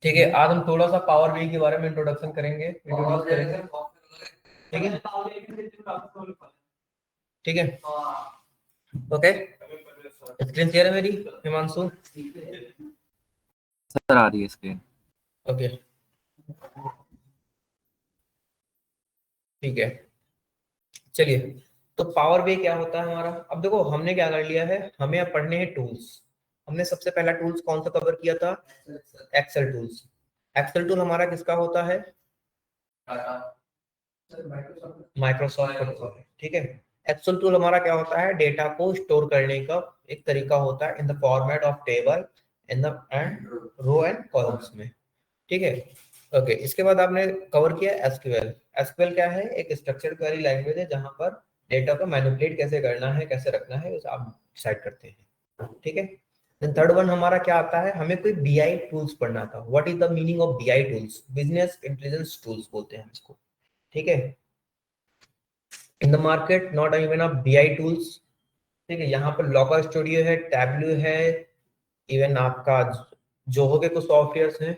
ठीक है, आज हम थोड़ा सा पावर बी के बारे में इंट्रोडक्शन करेंगे, इंट्रोड्यूस करेंगे। ठीक है, ठीक है, ओके। स्क्रीन क्लियर है मेरी हिमांशु? सर आ रही है स्क्रीन। ओके, ठीक है, चलिए। तो पावर बी क्या होता है हमारा? अब देखो हमने क्या कर लिया है, हमें अब पढ़ने हैं टूल्स। हमने सबसे पहला टूल्स कौन सा कवर किया था? Excel tools. एक्सेल टूल हमारा किसका होता है? माइक्रोसॉफ्ट का टूल है। ठीक है, एक्सेल टूल हमारा क्या होता है? डेटा को स्टोर करने का एक तरीका होता है in the format of table in the and row and columns में। ठीक है, ओके। इसके बाद आपने कवर किया एसक्यूएल। एसक्यूएल क्या है? एक स्ट्रक्चर्ड क्वेरी लैंग्वेज है जहां पर डेटा को मैनिपुलेट कैसे करना है, कैसे रखना है, उसे आप डिसाइड करते हैं। ठीक है, देन थर्ड वन हमारा क्या आता है? हमें कोई बीआई टूल्स पढ़ना था। What is the meaning of BI tools? Business intelligence tools बोलते हैं हम इसको। ठीक है, in the market not even of BI tools. ठीक है, यहाँ पर लॉकर स्टूडियो है, टैबलू है, इवन आपका जोहो के कुछ सॉफ्टवेयर्स हैं।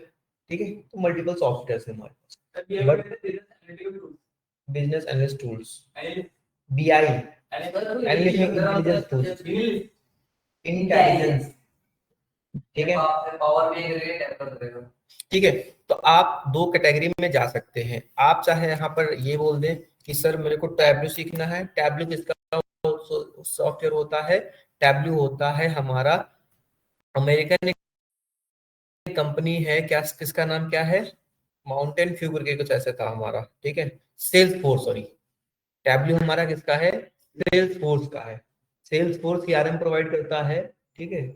ठीक है, तो मल्टीपल सॉफ्टवेयर्स हैं हमारे पास। But business analyst tools, BI analyst intelligence tools, intelligence. ठीक है, पावर भी करेगा। ठीक है, तो आप दो कैटेगरी में जा सकते हैं। आप चाहे यहाँ पर ये बोल दें कि सर मेरे को टैबलू सीखना है। टैबलू किसका सॉफ्टवेयर होता है? टैबलू होता है हमारा अमेरिकन कंपनी है, क्या किसका नाम क्या है? माउंटेन फ्यू करके कुछ ऐसे था हमारा। ठीक है, सेल्स फोर्स, सॉरी। टैबलू हमारा किसका है? सेल्स फोर्स का है। सेल्स फोर्स सीआरएम प्रोवाइड करता है। ठीक है,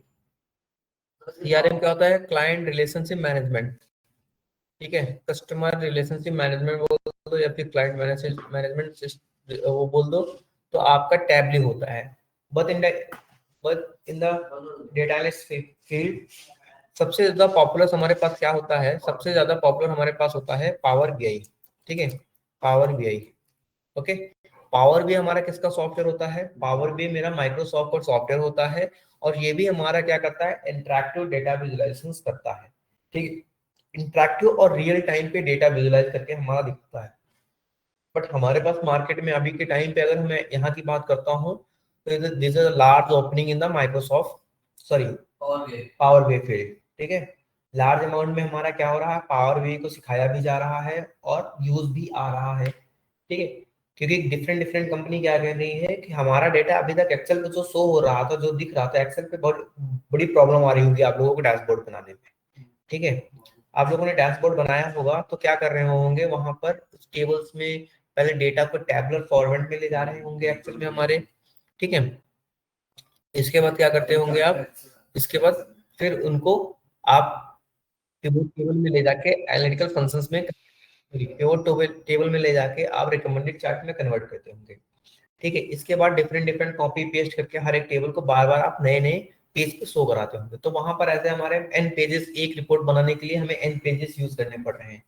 सीआरएम क्या होता है? Client relationship management. ठीक है, कस्टमर रिलेशनशिप मैनेजमेंट बोल दो या फिर क्लाइंट मैनेजमेंट वो बोल दो, तो आपका टैबलू होता है। But in the data analyst field सबसे ज्यादा पॉपुलर हमारे पास क्या होता है? सबसे ज्यादा पॉपुलर हमारे पास होता है पावर बीआई। ठीक है, power BI. Okay, power B हमारा किसका सॉफ्टवेयर होता है? पावर बी मेरा माइक्रोसॉफ्ट का सॉफ्टवेयर होता है, और ये भी हमारा क्या करता है? इंटरैक्टिव डेटा विजुअलाइजेशन करता है। ठीक है, इंटरैक्टिव और रियल टाइम पे डेटा विजुअलाइज करके हमारा दिखता है। बट हमारे पास मार्केट में अभी के टाइम पे अगर मैं यहाँ की बात करता हूँ, तो this is a large opening in the Microsoft, sorry, power B field. ठीक है, लार्ज अमाउंट में हमारा क्या हो रहा है? पावर बी को सिखाया भी जा रहा है और यूज भी आ रहा है। ठीक है, क्योंकि डिफरेंट डिफरेंट कंपनी क्या कह रही है कि हमारा डेटा अभी तक एक्सेल पे जो शो हो रहा था, जो दिख रहा था एक्सेल पे, बहुत बड़ी प्रॉब्लम आ रही होगी आप लोगों को डैशबोर्ड बनाने में। ठीक है, आप लोगों ने डैशबोर्ड बनाया होगा तो क्या कर रहे होंगे? वहां पर टेबल्स में पहले डेटा को टैबुलर फॉर्मेट में ले जा रहे होंगे एक्सेल में हमारे। ठीक है, इसके बाद क्या करते होंगे आप? इसके बाद फिर उनको आप पिवोट टेबल में ले जाके एनालिटिकल फंक्शंस में, पिवोट टेबल में ले जाके आप रिकमेंडेड चार्ट में कन्वर्ट करते होंगे। ठीक है, इसके बाद डिफरेंट डिफरेंट कॉपी पेस्ट करके हर एक टेबल को बार बार आप नए नए पेज पे शो कराते होंगे। तो वहां पर ऐसे हमारे एन पेजेस, एक रिपोर्ट बनाने के लिए हमें एन पेजेस यूज करने पड़ रहे हैं।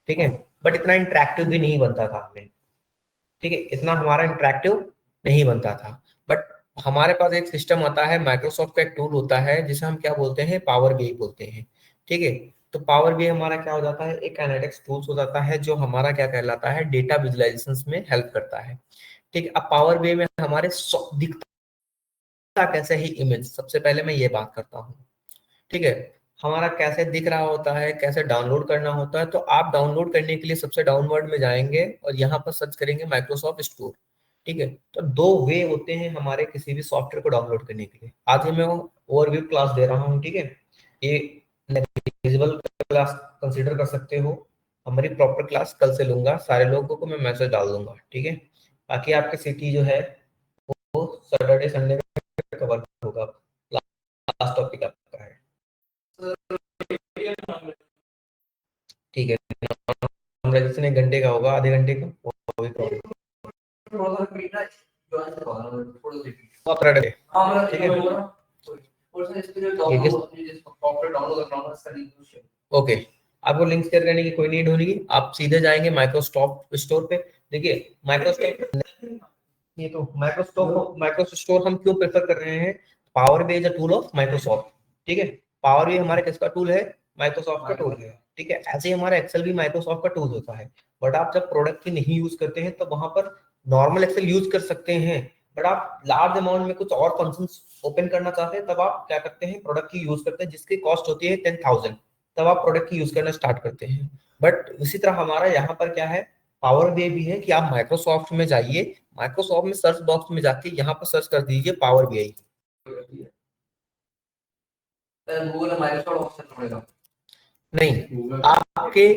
ठीक है, बट इतना इंटरेक्टिव भी नहीं बनता था हमें। ठीक है, इतना हमारा इंटरेक्टिव नहीं बनता था। बट हमारे पास एक सिस्टम आता है, माइक्रोसॉफ्ट का एक टूल होता है जिसे हम क्या बोलते हैं? पावर बीआई बोलते हैं। ठीक है, तो पावर बीआई हमारा क्या हो जाता है? एक एनालिटिक्स टूल्स हो जाता है जो हमारा क्या कहलाता है? डेटा विजुअलाइजेशन में हेल्प करता है। ठीक है, अब पावर बीआई में हमारे दिखता कैसे ही इमेज, सबसे पहले मैं ये बात करता हूँ। ठीक है, हमारा कैसे दिख रहा होता है, कैसे डाउनलोड करना होता है? तो आप डाउनलोड करने के लिए सबसे डाउनवर्ड में जाएंगे और यहाँ पर सर्च करेंगे माइक्रोसॉफ्ट स्टोर। ठीक है, तो दो वे होते हैं हमारे किसी भी सॉफ्टवेयर को डाउनलोड करने के लिए। आज ही मैं ओवरव्यू क्लास दे रहा हूँ। ठीक है, ये नेग्लिजिबल क्लास कंसीडर कर सकते हो। हमारी प्रॉपर क्लास कल से लूंगा, सारे लोगों को मैं मैसेज डाल दूंगा। ठीक है, बाकी आपके सिटी जो है वो सैटरडे संडे में कवर होगा। लास्ट टॉपिक आपका है। ठीक है, रजिस्ट्रेशन 1 घंटे का होगा, आधे घंटे का वो भी प्रॉब्लम। ठीक है, ओके। आपको लिंक शेयर करने की कोई नीड होगी, आप सीधे जाएंगे माइक्रोसॉफ्ट स्टोर पे। देखिए माइक्रोसॉफ्ट, ये तो माइक्रोसॉफ्ट स्टोर हम क्यों प्रेफर कर रहे हैं? Power B is a tool of Microsoft. ठीक है, पावर बी हमारे किसका टूल है? माइक्रोसॉफ्ट का टूल है, ठीक है। ऐसे ही हमारा एक्सेल भी माइक्रोसॉफ्ट का टूल होता है, बट आप जब प्रोडक्ट की नहीं यूज करते हैं तो वहां पर नॉर्मल एक्सेल यूज कर सकते हैं, बट आप लार्ज अमाउंट में कुछ और फंक्शंस ओपन करना चाहते हैं तब आप क्या करते हैं, प्रोडक्ट की यूज करते हैं जिसकी कॉस्ट होती है 10,000, तब आप प्रोडक्ट की यूज करना स्टार्ट करते हैं। बट इसी तरह हमारा यहाँ पर क्या है, पावर बीआई भी है कि आप माइक्रोसॉफ्ट में जाइए, माइक्रोसॉफ्ट में सर्च बॉक्स में जाके यहाँ पर सर्च कर दीजिए power BI. Google Microsoft option पड़ेगा नहीं, आपके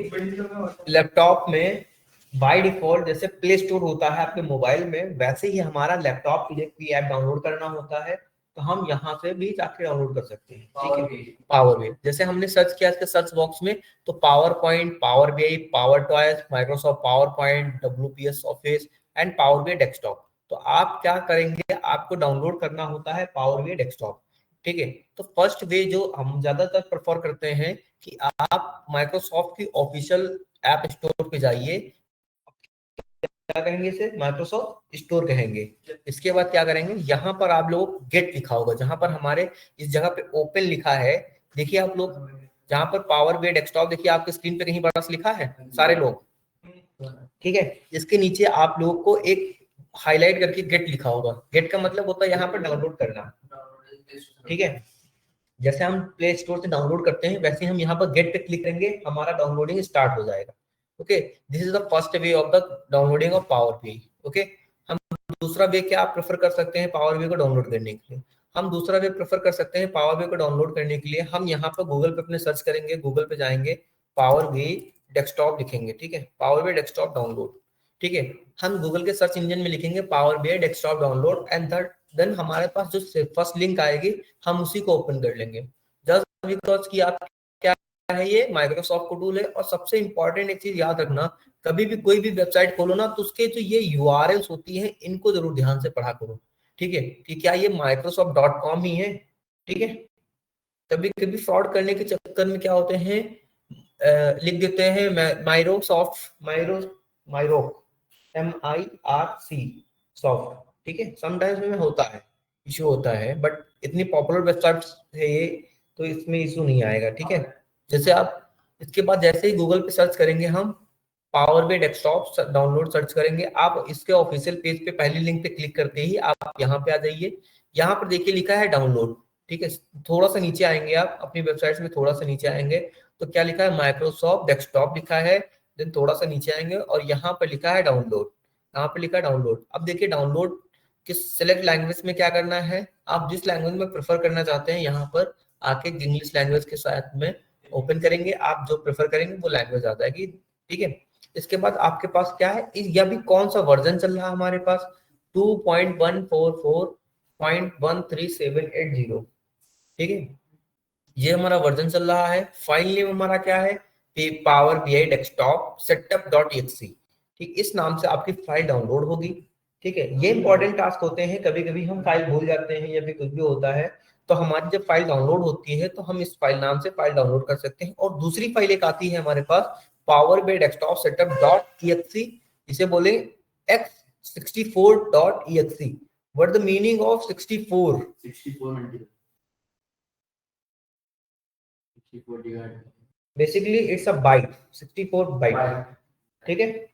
लैपटॉप में बाय डिफॉल्ट जैसे प्ले स्टोर होता है आपके मोबाइल में, वैसे ही हमारा लैपटॉप के लिए कोई ऐप डाउनलोड करना होता है तो हम यहाँ से भी जाके डाउनलोड कर सकते हैं, ठीक है। पावर बीआई जैसे हमने सर्च किया इसके सर्च बॉक्स में तो power point, power BI, power toys, Microsoft power point, WPS office and power BI desktop. तो आप क्या करेंगे, आपको डाउनलोड करना होता है पावर बीआई डेस्कटॉप, ठीक है। तो फर्स्ट वे जो हम ज्यादातर प्रेफर करते हैं कि आप माइक्रोसॉफ्ट की ऑफिशियल ऐप स्टोर पे जाइए, क्या कहेंगे इसे, माइक्रोसॉफ्ट स्टोर कहेंगे। इसके बाद क्या करेंगे, यहाँ पर आप लोग गेट लिखा होगा, जहां पर हमारे इस जगह पे ओपन लिखा है, देखिए आप लोग जहां पर पावर बीआई डेस्कटॉप, देखिए आपके स्क्रीन पे कहीं बड़ा सा लिखा है सारे लोग, ठीक है। इसके नीचे आप लोग को एक हाईलाइट करके गेट लिखा होगा, गेट का मतलब होता है यहाँ पर डाउनलोड करना, ठीक है। जैसे हम प्ले स्टोर से डाउनलोड करते हैं वैसे हम यहाँ पर गेट पे क्लिक करेंगे, हमारा डाउनलोडिंग स्टार्ट हो जाएगा, okay. This is the first way of the downloading of power BI, okay. हम दूसरा वे क्या प्रेफर कर सकते हैं पावर बीआई को डाउनलोड करने के लिए, हम दूसरा वे प्रेफर कर सकते हैं पावर बीआई को डाउनलोड करने के लिए, हम यहाँ पर गूगल पे अपने सर्च करेंगे, गूगल पे जाएंगे, पावर बीआई डेस्कटॉप लिखेंगे, ठीक है, पावर बीआई डेस्कटॉप डाउनलोड, ठीक है। हम गूगल के सर्च इंजन में लिखेंगे power BI desktop download and then हमारे पास जो फर्स्ट लिंक आएगी हम उसी को ओपन कर लेंगे, जस्ट बिकॉज कि आप क्या है, ये माइक्रोसॉफ्ट का टूल है। और सबसे इंपॉर्टेंट एक चीज याद रखना, कभी भी कोई भी वेबसाइट खोलो ना तो उसके जो ये यूआरएल्स होती है इनको जरूर ध्यान से पढ़ा करो, ठीक है, कि क्या ये microsoft.com ही है, ठीक है। कभी कभी फ्रॉड करने के चक्कर में क्या होते हैं, लिख देते हैं माइरो MIRC सॉफ्ट, ठीक है। समटाइम्स में होता है, इशू होता है, बट इतनी पॉपुलर वेबसाइट है ये तो इसमें इशू नहीं आएगा, ठीक है। जैसे आप इसके बाद जैसे ही गूगल पे सर्च करेंगे हम power BI desktop download search करेंगे, आप इसके ऑफिशियल पेज पे पहली लिंक पे क्लिक करते ही आप यहाँ पे आ जाइए, यहाँ पर देखिए लिखा है डाउनलोड, ठीक है। थोड़ा सा नीचे आएंगे, आप अपनी वेबसाइट में थोड़ा सा नीचे आएंगे तो क्या लिखा है, माइक्रोसॉफ्ट डेस्कटॉप लिखा है, देन थोड़ा सा नीचे आएंगे और यहाँ पर लिखा है डाउनलोड, यहाँ पे लिखा है डाउनलोड। अब देखिए डाउनलोड किस सिलेक्ट लैंग्वेज में क्या करना है, आप जिस लैंग्वेज में प्रेफर करना चाहते हैं यहाँ पर आके इंग्लिश लैंग्वेज के साथ में ओपन करेंगे, आप जो प्रेफर करेंगे वो लैंग्वेज आ जाएगी, ठीक है। इसके बाद आपके पास क्या है, या भी कौन सा वर्जन चल रहा है हमारे पास 2.144.13780, ठीक है, ये हमारा वर्जन चल रहा है। फाइल नेम हमारा क्या है, पावर बीआई डेस्कटॉप setup.exe, ठीक, इस नाम से आपकी फाइल डाउनलोड होगी, ठीक है। ये इंपॉर्टेंट टास्क होते हैं, कभी कभी हम फाइल भूल जाते हैं या फिर कुछ भी होता है तो हमारी जब फाइल डाउनलोड होती है तो हम इस फाइल नाम से फाइल डाउनलोड कर सकते हैं। और दूसरी फाइल एक आती है हमारे पास पावर बीआई डेस्कटॉप setup.exe, इसे बोले x64.exe। What the meaning of 64? Basically it's a byte, 64 byte, ठीक है।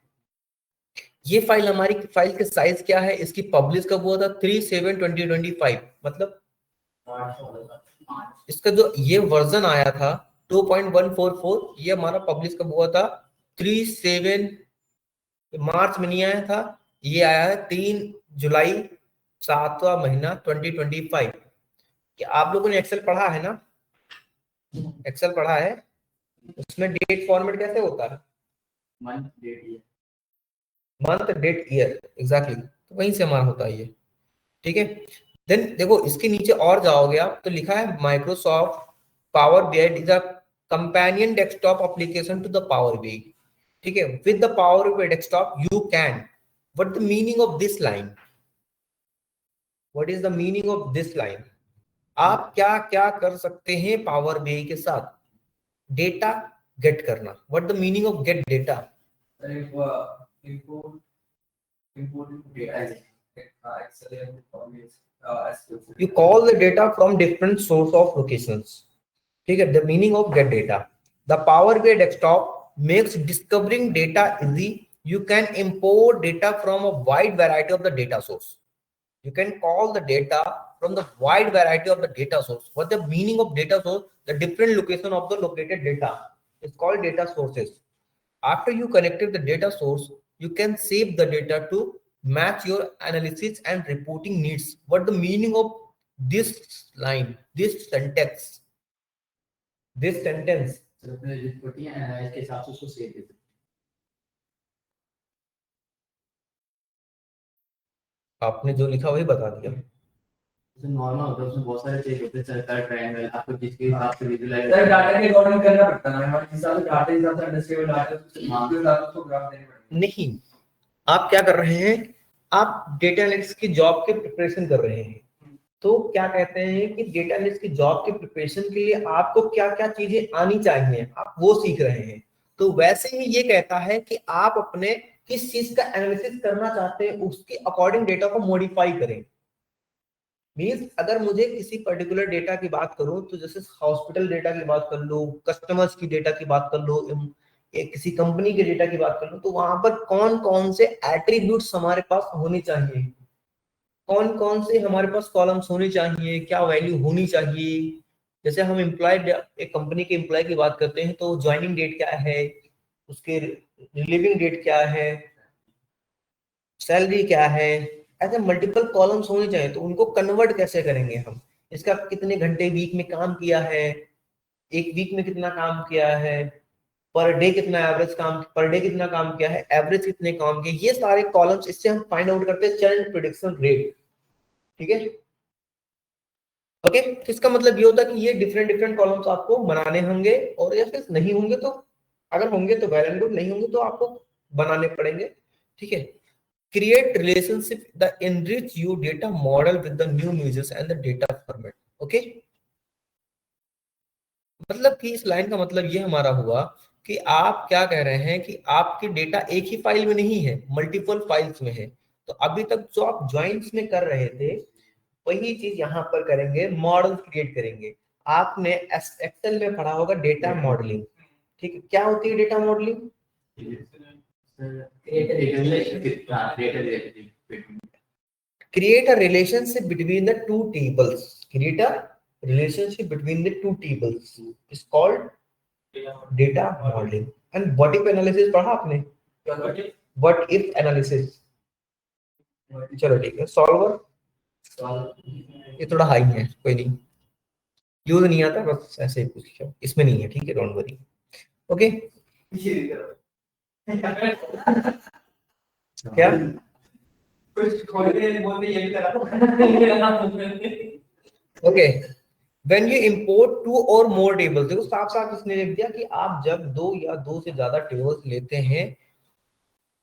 ये फाइल हमारी फाइल के साइज क्या है, इसकी पब्लिश कब हुआ था 3/7/2025, मतलब इसका जो ये वर्जन आया था 2.144, ये हमारा पब्लिश कब हुआ था 3/7, मार्च में नहीं आया था, ये आया है 3 जुलाई 7वां महीना 2025। क्या आप लोगों ने एक्सेल पढ़ा है ना, एक्सेल पढ़ा है, उसमें डेट फॉर्मेट कैसे होता है, मंथ डेट ईयर, एग्जैक्टली, तो वहीं से हमारा होता है ये, ठीक है। देन देखो इसके नीचे और जाओगे आप तो लिखा है Microsoft power BI is a companion desktop application to the power BI, ठीक है। With the power BI desktop you can, what the meaning of this line, what is the meaning of this line, आप क्या क्या कर सकते हैं power BI के साथ, डेटा गेट करना, what the meaning of gate data, you call the data from different source of locations, ठीक है, the meaning of get data, The Power BI desktop makes discovering data easy. You can import data from a wide variety of the data source. You can call the data from the wide variety of the data source. What the meaning of data source? The different location of the located data is called data sources. After you connected the data source, you can save the data to match your analysis and reporting needs. What the meaning of this line, this sentence? This sentence. आपने जो लिखा वही बता दिया। Normal होता है, उसमें बहुत सारे चेक होते हैं, सर्कल, ट्रायंगल, आपको जिसके हिसाब से विजुअलाइज सर डाटा के अकॉर्डिंग करना पड़ता है, हमारे हिसाब से डाटा हिसाब से अंडरस्टैंडेबल डाटा तो ग्राफ देने पड़ेंगे। नहीं, आप क्या कर रहे हैं, आप डेटा एनालिटिक्स की जॉब के प्रिपरेशन कर रहे हैं, तो क्या कहते हैं कि डेटा एनालिस्ट की जॉब के प्रिपरेशन के लिए आपको क्या क्या चीजें आनी चाहिए, आप वो सीख रहे हैं। तो वैसे ही ये कहता है कि आप अपने किस चीज का एनालिसिस करना चाहते हैं उसके अकॉर्डिंग डेटा को मॉडिफाई करें। मीन्स अगर मुझे किसी पर्टिकुलर डेटा की बात करूं तो जैसे हॉस्पिटल डेटा की बात कर लो, कस्टमर्स की डेटा की बात कर लो, किसी कंपनी के डेटा की बात कर लो, तो वहां पर कौन कौन से एट्रीब्यूट्स हमारे पास होने चाहिए, कौन कौन से हमारे पास कॉलम्स होने चाहिए, क्या वैल्यू होनी चाहिए। जैसे हम एम्प्लॉय, एक कंपनी के एम्प्लॉय की बात करते हैं तो ज्वाइनिंग डेट क्या है, उसके रिलीविंग डेट क्या है, सैलरी क्या है, ऐसे मल्टीपल कॉलम्स होने चाहिए। तो उनको कन्वर्ट कैसे करेंगे हम, इसका कितने घंटे वीक में काम किया है, एक वीक में कितना काम किया है, पर डे कितना एवरेज काम, पर डे कितना काम किया है, एवरेज कितने काम किए, ये सारे कॉलम्स, इससे हम फाइंड आउट करते हैं चर्न प्रेडिक्शन रेट। ठीक है, ओके। तो इसका मतलब ये होता है कि ये डिफरेंट डिफरेंट कॉलम्स आपको बनाने होंगे, और या फिर नहीं होंगे तो, अगर होंगे तो वेल एंड गुड, नहीं होंगे तो आपको बनाने पड़ेंगे। ठीक है, create relationship the enrich your data model with the new measures and the data format। Okay, मतलब कि इस लाइन का मतलब ये हमारा हुआ कि आप क्या कह रहे हैं कि आपके डेटा एक ही फाइल में नहीं है, मल्टीपल फाइल्स में है। तो अभी तक जो आप ज्वाइंट्स में कर रहे थे वही चीज यहाँ पर करेंगे, मॉडल क्रिएट करेंगे। आपने एक्सेल में पढ़ा होगा डेटा मॉडलिंग। ठीक है, क्या होती है data modelling? Create a relationship between the two tables. Create a relationship between the two tables. It's called data modeling. And what if analysis पढ़ा आपने? What if analysis? चलो ठीक है, सॉल्वर ये थोड़ा हाई है, कोई नहीं, यूज नहीं आता, बस ऐसे ही पूछ लो, इसमें नहीं है। ठीक है, डोंट वरी। ओके, क्या okay, when you import two और मोर टेबल्स, देखो साफ साफ इसने लिख दिया कि आप जब दो या दो से ज्यादा टेबल्स लेते हैं,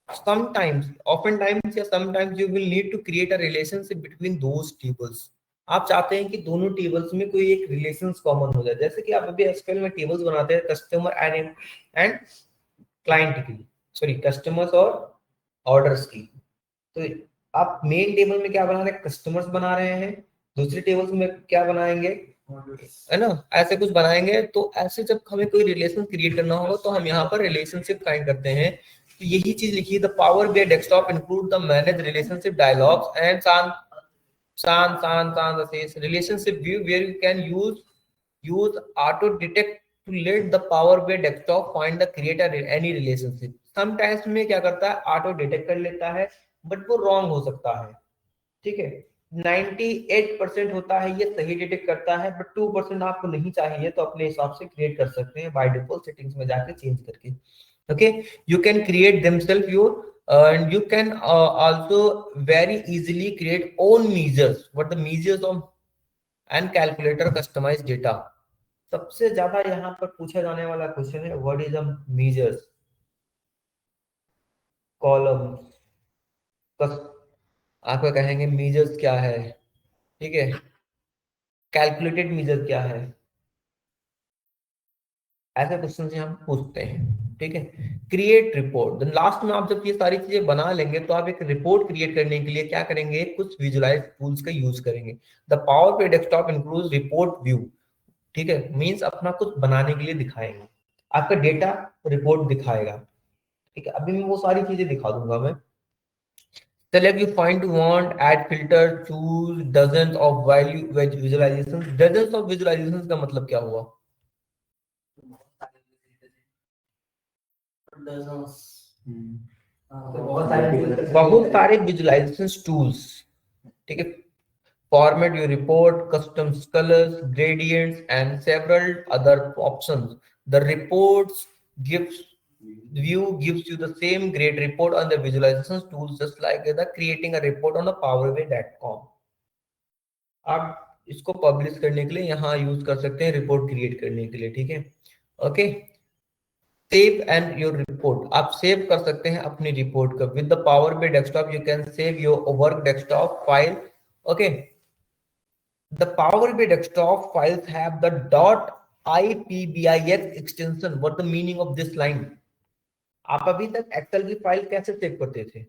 sometimes, oftentimes या sometimes you will need to create a relationship between those tables। आप चाहते हैं कि दोनों टेबल्स में कोई एक रिलेशंस कॉमन हो जाए। जैसे कि आप अभी एसक्यूएल में टेबल्स बनाते हैं कस्टमर एंड क्लाइंट की, सॉरी कस्टमर्स और ऑर्डर्स की, तो आप मेन टेबल में क्या बना रहे हैं, कस्टमर्स बना रहे हैं, दूसरी टेबल्स में क्या बनाएंगे, है ना, ऐसे कुछ बनाएंगे। तो ऐसे जब हमें कोई रिलेशन क्रिएट करना होगा तो हम यहाँ पर रिलेशनशिप फाइंड करते हैं। तो यही चीज लिखी है, the power BI desktop include the manage relationship dialogues and relationship view where you can use auto detect to let the Power BI desktop find the creator any relationship। sometimes में क्या करता है, ऑटो डिटेक्ट कर लेता है, but वो wrong हो सकता है। ठीक है, 98% होता है ये सही डिटेक्ट करता है, बट 2% आपको नहीं चाहिए, तो अपने हिसाब से क्रिएट कर सकते हैं बाय डिफॉल्ट सेटिंग्स में जाके चेंज करके। Okay, you can create themselves your and you can also very easily create own measures। what the measures of and calculator customized data। सबसे ज्यादा यहाँ पर पूछा जाने वाला क्वेश्चन है, what is the measures, column, आपको कहेंगे measures क्या है, ठीक है, कैलकुलेटेड measure क्या है, ऐसे क्वेश्चन से हम पूछते हैं। ठीक है, क्रिएट रिपोर्ट, लास्ट में आप जब ये सारी चीजें बना लेंगे तो आप एक रिपोर्ट क्रिएट करने के लिए क्या करेंगे, कुछ विजुअलाइज टूल्स का यूज करेंगे। The power BI desktop includes report view. ठीक है, मींस अपना कुछ बनाने के लिए दिखाएंगे। आपका डेटा रिपोर्ट दिखाएगा। ठीक है, अभी मैं वो सारी चीजें दिखा दूंगा मैं। Select you find to want, add filter, choose dozens of value visualizations. Dozens of visualizations का मतलब क्या हुआ? बहुत सारे विजुअलाइजेशन टूल्स। ठीक है, format your report, custom colours, gradients and several other options. The reports gives view gives you the same great report on the visualization tools, just like the creating a report on the powerway.com. आप इसको publish करने के लिए यहाँ use कर सकते हैं, report create करने के लिए। ठीक है, okay. Save and your report, आप सेव कर सकते हैं अपनी रिपोर्ट का with the power by desktop. You can save your work desktop file. Okay, the power by desktop files have the .ipbix extension. What the meaning of this line? आप अभी तक Excel की file कैसे save करते थे?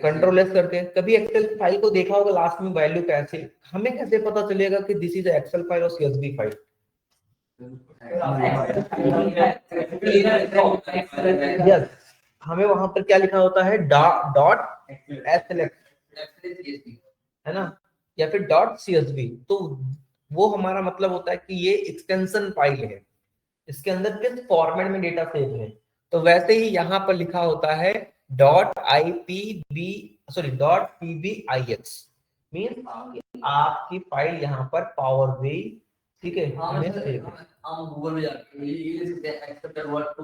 Control S करके। कभी Excel file को देखा होगा लास्ट में वैल्यू कैसे, हमें कैसे पता चलेगा कि दिस इज एक्सेल फाइल और सीएसवी फाइल? यस, हमें वहां पर क्या लिखा होता है? डॉट एसएलएक्स, है ना, या फिर डॉट सीएसवी। तो वो हमारा मतलब होता है कि ये एक्सटेंशन फाइल है, इसके अंदर किस फॉर्मेट में डेटा सेव है। तो वैसे ही यहाँ पर लिखा होता है .pbix मीन आपकी फाइल यहाँ पर पावर बी, ठीक है, में सेव है। हम गूगल में जाके ये लिख सकते हैं एक्सेप्ट वर्ड टू।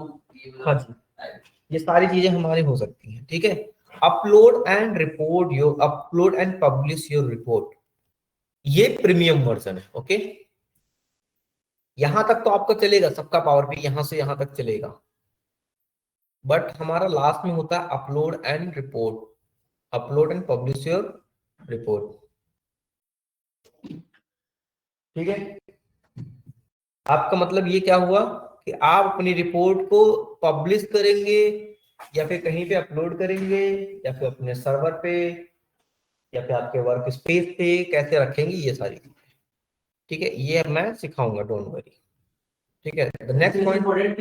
हाँ जी, ये सारी चीजें हमारी हो सकती हैं। ठीक है, upload and report your, upload and publish your report, ये प्रीमियम वर्जन है। ओके, यहां तक तो आपका चलेगा, सबका पावर भी यहां से यहां तक चलेगा, बट हमारा लास्ट में होता है upload and report, upload and publish your report. ठीक है, आपका मतलब ये क्या हुआ कि आप अपनी रिपोर्ट को पब्लिश करेंगे या फिर कहीं पे अपलोड करेंगे या फिर अपने सर्वर पे या फिर आपके वर्क स्पेस पे कैसे रखेंगे, ये सारी चीजें। ठीक है, ये मैं सिखाऊंगा, डोंट वरी। ठीक है, नेक्स्ट पॉइंट,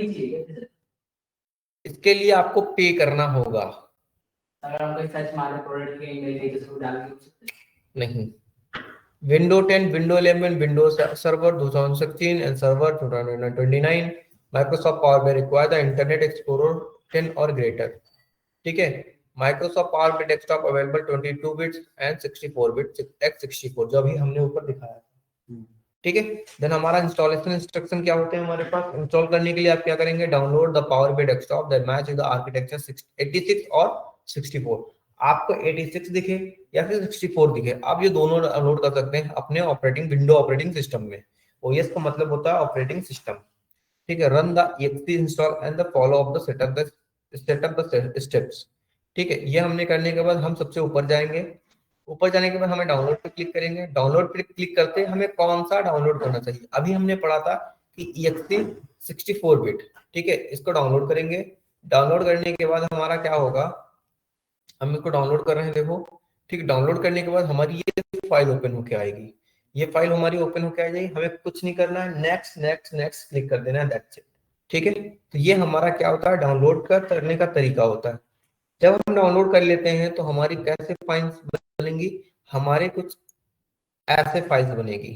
इसके लिए आपको पे करना होगा। अगर हम कोई सर्च मारे प्रोडक्ट के ईमेल को डाल के, नहीं। Window 10, window 11, Windows server 2016 and server 2029, Microsoft power by require the internet explorer 10 और ग्रेटर। ठीक है, Microsoft power by desktop available 22 bits and 64 bits x64, जो अभी हमने ऊपर दिखाया। ठीक है, देन हमारा इंस्टॉलेशन इंस्ट्रक्शन क्या होते हैं हमारे पास? इंस्टॉल करने के लिए आप क्या करेंगे? Download the power by desktop that match the architecture 86 और 64। आपको 86 दिखे या फिर 64 दिखे, आप ये दोनों डाउनलोड कर सकते हैं अपने ऑपरेटिंग विंडो ऑपरेटिंग सिस्टम में। ओएस का मतलब होता है ऑपरेटिंग सिस्टम। ठीक है, run the XP install and the follow of the setup the steps. ठीक है, ये हमने करने के बाद हम सबसे ऊपर जाएंगे। ऊपर जाने के बाद हमें डाउनलोड पे क्लिक करेंगे। डाउनलोड पे क्लिक करते हमें कौन सा डाउनलोड करना चाहिए? अभी हमने पढ़ा था कि EXE 64 बिट। ठीक है, इसको डाउनलोड करेंगे। डाउनलोड करने के बाद हमारा क्या होगा? हम इसको डाउनलोड कर रहे हैं, देखो। ठीक, डाउनलोड करने के बाद हमारी ये फाइल ओपन होके आएगी। ये फाइल हमारी ओपन होके आ जाएगी, हमें कुछ नहीं करना है, नेक्स्ट नेक्स्ट नेक्स्ट क्लिक कर देना है, दैट्स इट। ठीक है, तो ये हमारा क्या होता है? डाउनलोड करने का तरीका होता है। जब हम डाउनलोड कर लेते हैं तो हमारी कैसे फाइल्स बनेंगी? हमारे कुछ ऐसे फाइल्स बनेगी।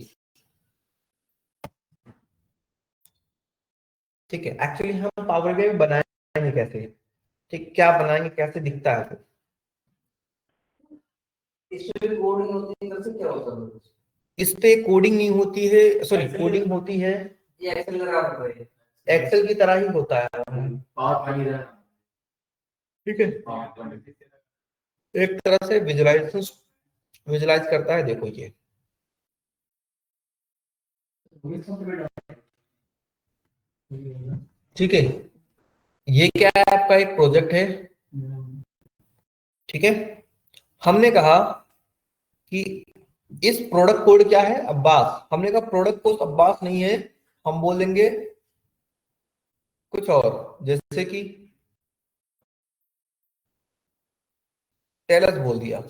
ठीक है, एक्चुअली हम पावर BI में बनाएंगे कैसे? ठीक, क्या बनाएंगे, कैसे दिखता है? इसमें भी कोडिंग होती है, कैसे क्या होता है? इस पे कोडिंग नहीं होती है, सॉरी कोडिंग होती है, ये एक्सेल की तरह ही होता है। ठीक है, एक तरह से विजुलाइज करता है, देखो ये। ठीक है, ये क्या है? आपका एक प्रोजेक्ट है। ठीक है, हमने कहा कि इस प्रोडक्ट कोड क्या है? अब्बास। हमने कहा प्रोडक्ट कोड अब्बास नहीं है, हम बोलेंगे कुछ और, जैसे कि टेलस बोल दिया।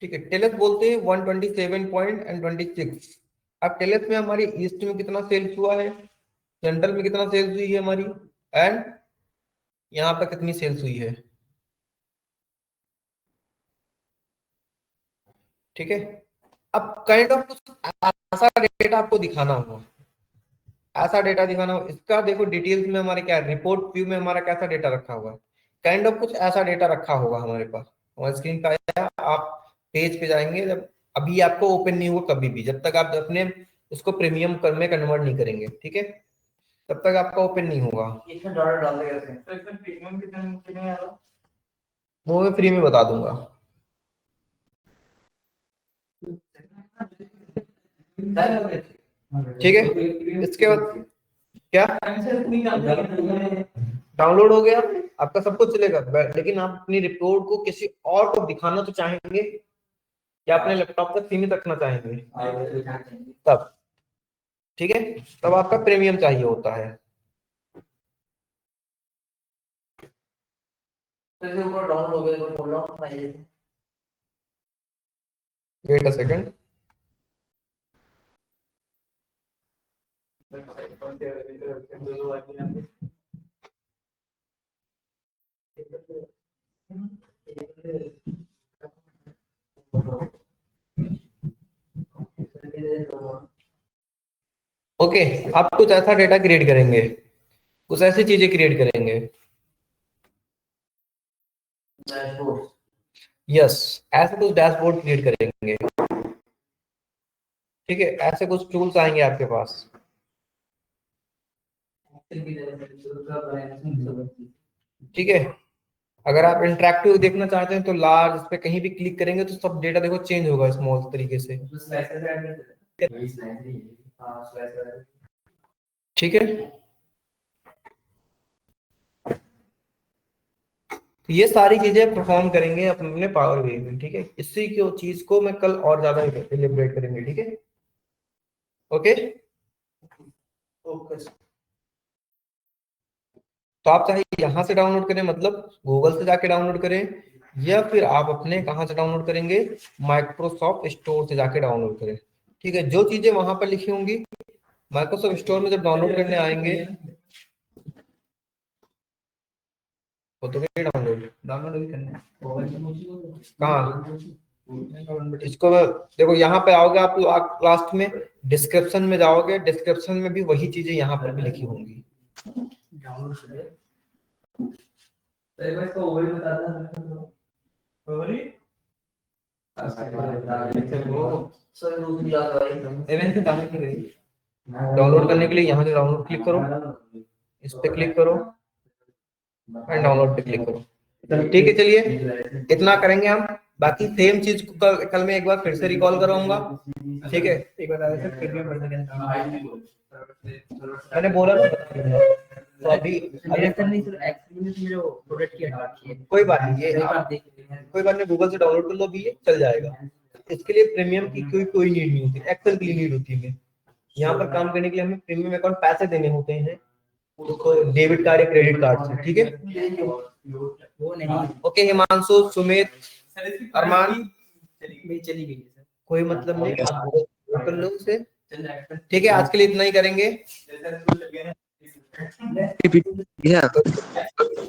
ठीक है, टेलस बोलते हैं 127.26 अब टेलेस में हमारी ईस्ट में कितना सेल्स हुआ है, सेंट्रल में कितना सेल्स हुई है हमारी, एंड यहाँ पर कितनी सेल्स हुई है। ठीक है, अब काइंड ऑफ कुछ ऐसा डेटा आपको दिखाना होगा, ऐसा डेटा दिखाना होगा। इसका देखो डिटेल्स में हमारे क्या रिपोर्ट व्यू में हमारा कैसा डेटा रखा हुआ है, काइंड ऑफ कुछ ऐसा डेटा रखा होगा हमारे पास। हमारे स्क्रीन पे आया, आप पेज पे जाएंगे, जब अभी आपको ओपन नहीं होगा कभी भी, जब तक आप अपने उसको प्रीमियम कर में कन्वर्ट नहीं करेंगे, ठीक है, तब तक आपका ओपन नहीं होगा। इसमें डॉलर डाल देगा, तो इसमें प्रीमियम कितने आ रहा, वो मैं फ्री में बता दूंगा। ठीक है, इसके बाद क्या डाउनलोड हो गया आपका, सब कुछ चलेगा, लेकिन आप अपनी रिपोर्ट को किसी और को दिखाना तो चाहेंगे या अपने लैपटॉप तक सीमित रखना चाहेंगे, तब ठीक है, तब आपका प्रीमियम चाहिए होता है। डाउनलोड हो गया, वेट अ सेकंड। ओके, आप कुछ ऐसा डेटा क्रिएट करेंगे, कुछ ऐसी चीजें क्रिएट करेंगे। यस, ऐसे कुछ डैशबोर्ड क्रिएट करेंगे। ठीक है, ऐसे कुछ टूल्स आएंगे आपके पास। ठीक है, अगर आप इंटरेक्टिव देखना चाहते हैं तो लार्ज इस पे कहीं भी क्लिक करेंगे तो सब डेटा देखो चेंज होगा स्मॉल तरीके से। ठीक है, तो ये सारी चीजें परफॉर्म करेंगे अपने पावर वे में। ठीक है, इसी की चीज को मैं कल और ज्यादा एलिब्रेट करेंगे। ठीक है, ओके ओके। तो आप चाहे यहाँ से डाउनलोड करें, मतलब गूगल से जाके डाउनलोड करें, या फिर आप अपने कहाँ से डाउनलोड करेंगे, माइक्रोसॉफ्ट स्टोर से जाके डाउनलोड करें। ठीक है, जो चीजें वहां पर लिखी होंगी माइक्रोसॉफ्ट स्टोर में जब डाउनलोड करने आएंगे तो डाउनलोड डाउनलोड करना कहाँ, इसको देखो यहाँ पे आओगे आप लास्ट में डिस्क्रिप्शन में जाओगे, डिस्क्रिप्शन में भी वही चीजें यहाँ पर भी लिखी होंगी। डाउनलोड करने के लिए यहाँ से डाउनलोड क्लिक करो, इस पे क्लिक करो एंड डाउनलोड पे क्लिक करो। ठीक है, चलिए इतना करेंगे हम। बाकी सेम चीज को कल मैं एक बार फिर से रिकॉल कराऊंगा। ठीक है, एक बार मैंने बोला ना, तो अभी कोई बात नहीं, ये कोई बात नहीं, गूगल से डाउनलोड कर लो, भी ये चल जाएगा। इसके लिए प्रीमियम की कोई नीड नहीं होती, एक्सेल की नीड होती है। यहाँ पर काम करने के लिए हमें प्रीमियम अकाउंट पैसे देने होते हैं, तो डेबिट कार्ड या क्रेडिट कार्ड से। ठीक है, ओके हिमांशु, सुमित, अरमान, चली गई कोई मतलब नहीं, आप कर लो उसे। ठीक है, आज के लिए इतना ही करेंगे।